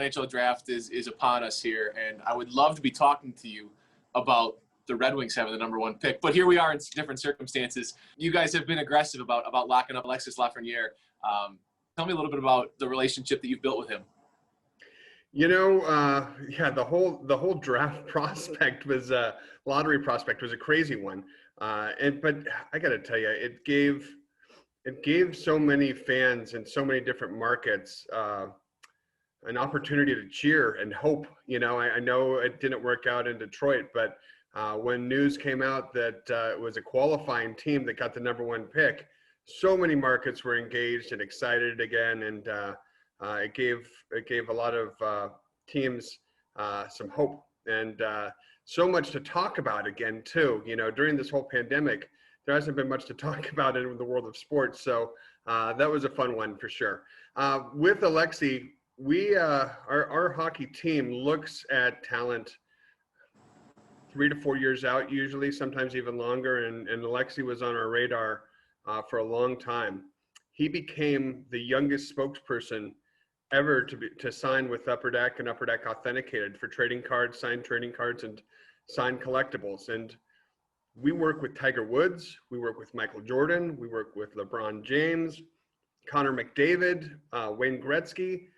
NHL Draft is upon us here, and I would love to be talking to you about the Red Wings having the #1 pick. But here we are in different circumstances. You guys have been aggressive about locking up Alexis Lafreniere. Tell me a little bit about the relationship that you've built with him. You know, yeah, the whole draft prospect was lottery prospect was a crazy one, but I got to tell you, it gave so many fans in so many different markets an opportunity to cheer and hope. You know, I know it didn't work out in Detroit, but when news came out that it was a qualifying team that got the #1 pick, so many markets were engaged and excited again, and it gave a lot of teams some hope, and so much to talk about again too. You know, during this whole pandemic, there hasn't been much to talk about in the world of sports, so that was a fun one for sure. With Alexi, our hockey team looks at talent 3 to 4 years out, usually, sometimes even longer, and Alexi was on our radar for a long time. He became the youngest spokesperson ever to sign with Upper Deck and Upper Deck Authenticated for trading cards, signed trading cards, and signed collectibles. And we work with Tiger Woods, we work with Michael Jordan, we work with LeBron James, Connor McDavid, Wayne Gretzky.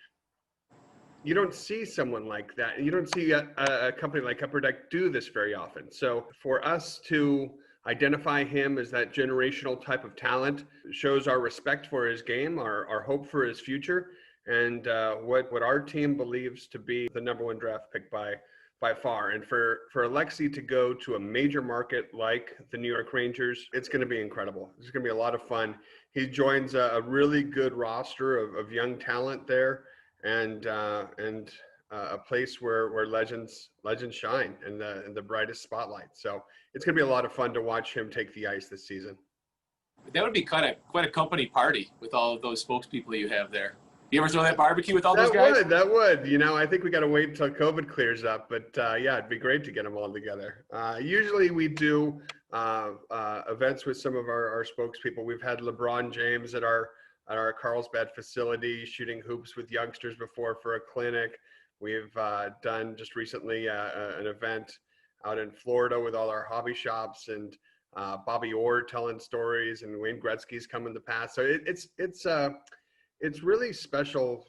You don't see someone like that. You don't see a company like Upper Deck do this very often. So for us to identify him as that generational type of talent shows our respect for his game, our hope for his future, and what our team believes to be the #1 draft pick by far. And for Alexi to go to a major market like the New York Rangers, it's going to be incredible. It's going to be a lot of fun. He joins a really good roster of young talent there, and a place where legends shine in the brightest spotlight. So it's going to be a lot of fun to watch him take the ice this season. That would be quite a company party with all of those spokespeople you have there. You ever throw that barbecue with all those guys? That would. You know, I think we got to wait until COVID clears up, but yeah, it'd be great to get them all together. Usually we do events with some of our spokespeople. We've had LeBron James at our Carlsbad facility shooting hoops with youngsters before for a clinic. We've done just recently an event out in Florida with all our hobby shops, and Bobby Orr telling stories, and Wayne Gretzky's coming to pass. So it's really special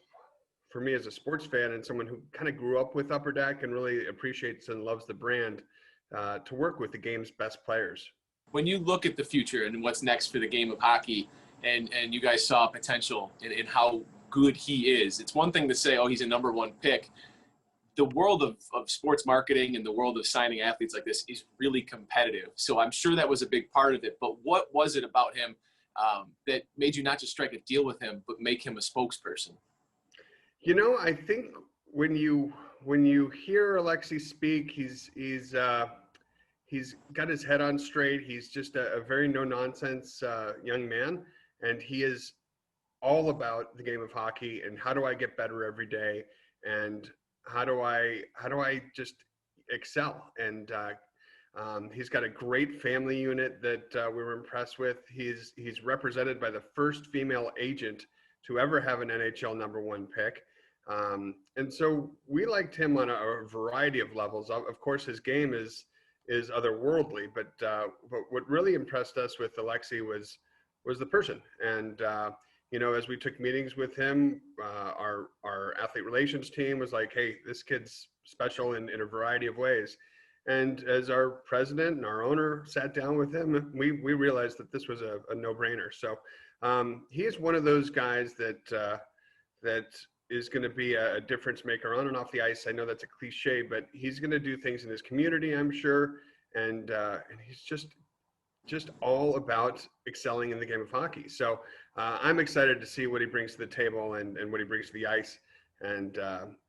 for me as a sports fan and someone who kind of grew up with Upper Deck and really appreciates and loves the brand to work with the game's best players. When you look at the future and what's next for the game of hockey, and you guys saw potential in how good he is, it's one thing to say, oh, he's a #1 pick. The world of sports marketing and the world of signing athletes like this is really competitive. So I'm sure that was a big part of it. But what was it about him that made you not just strike a deal with him, but make him a spokesperson? You know, I think when you hear Alexi speak, he's got his head on straight. He's just a very no nonsense young man, and he is all about the game of hockey and how do I get better every day, and how do I just excel. And he's got a great family unit that we were impressed with. He's represented by the first female agent to ever have an NHL #1 pick. And so we liked him on a variety of levels. Of course, his game is otherworldly, but what really impressed us with Alexi was the person. And you know, as we took meetings with him, our athlete relations team was like, hey, this kid's special in a variety of ways. And as our president and our owner sat down with him, we realized that this was a no-brainer. So he is one of those guys that is going to be a difference maker on and off the ice. I know that's a cliche, but he's going to do things in his community, I'm sure. And he's just all about excelling in the game of hockey. So I'm excited to see what he brings to the table and what he brings to the ice. And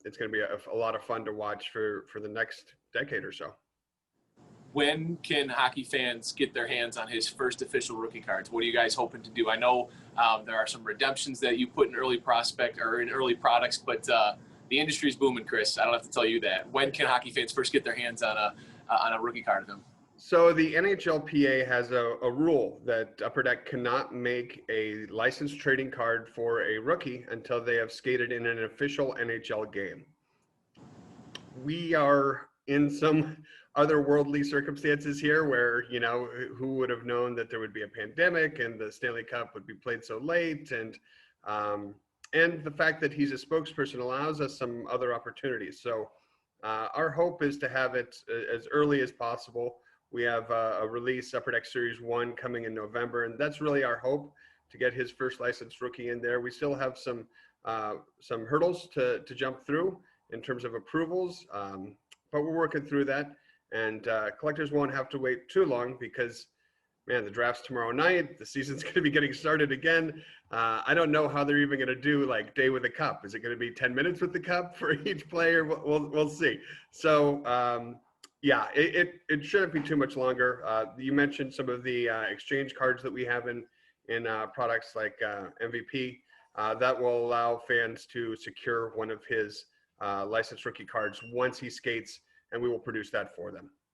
it's going to be a lot of fun to watch for the next decade or so. When can hockey fans get their hands on his first official rookie cards? What are you guys hoping to do? I know there are some redemptions that you put in early prospect or in early products, but the industry's booming, Chris. I don't have to tell you that. When can hockey fans first get their hands on a rookie card of him? So the NHLPA has a rule that Upper Deck cannot make a licensed trading card for a rookie until they have skated in an official NHL game. We are in some otherworldly circumstances here where, you know, who would have known that there would be a pandemic and the Stanley Cup would be played so late, and the fact that he's a spokesperson allows us some other opportunities. So our hope is to have it as early as possible. We have a release, Upper Deck Series 1, coming in November, and that's really our hope, to get his first licensed rookie in there. We still have some hurdles to jump through in terms of approvals, but we're working through that. And collectors won't have to wait too long because, man, the draft's tomorrow night. The season's going to be getting started again. I don't know how they're even going to do like day with the cup. Is it going to be 10 minutes with the cup for each player? We'll see. So yeah, it shouldn't be too much longer. You mentioned some of the exchange cards that we have in products like MVP. That will allow fans to secure one of his licensed rookie cards once he skates, and we will produce that for them.